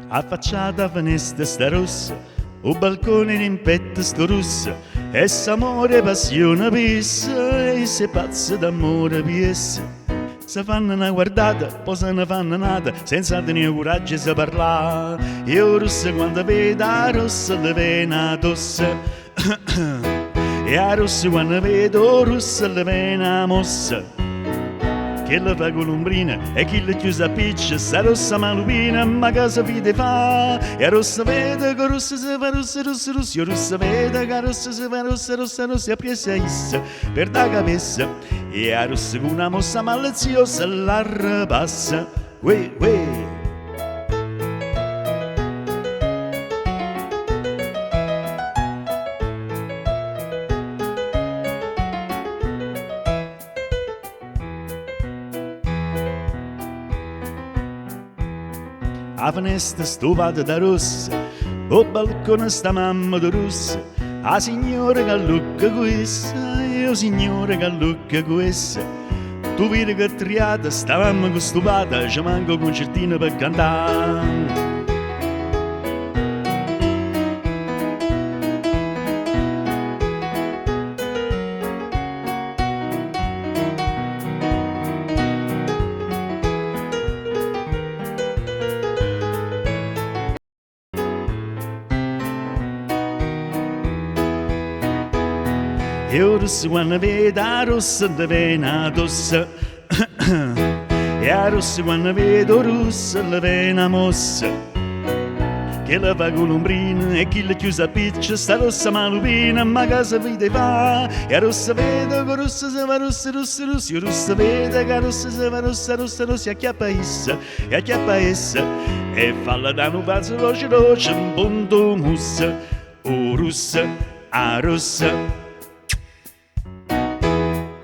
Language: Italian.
affacciata finestra sta rossa, o balcone in petto sto russo, e s'amore passione pissa, e se pazzo d'amore piessa. Se fanno una guardata, poi se ne fanno nata, senza tenere coraggio di parlare. Io russo quando vedo la rossa le vena tosse, e a rossa quando vedo rossa le vena mossa. Che la fa colombrina e chi le chiusa a piccia, sta rossa malupina, ma cosa vede fa? E a rossa vede che rossa si fa rossa, rossa, rossa, io rossa vede che rossa si fa rossa, rossa, rossa, e appiessa issa per da capessa. E a rossa con una mossa maliziosa la repassa, uè, uè. A finestra stuvata da rossa, o balcone sta mamma da rossa, a signora che lucca questa, io signore che lucca questa. Tu vedi che triata, sta mamma che stupata, ci manco concertino per cantare. Io rosso quando vedo la rossa de vena tossa, e a rossa quando vedo rossa le vena mossa. Che la fa colombrina e chi le chiusa a piccia, sta rossa malupina, ma casa vede fa. E a rossa vedo che rossa si fa rossa, rossa, rossa, io rossa vedo che rossa si fa rossa, rossa, rossa, e acchiappa essa, e acchiappa essa, e falla da un pazzo veloce, veloce, un punto mussa, o rossa, a rossa.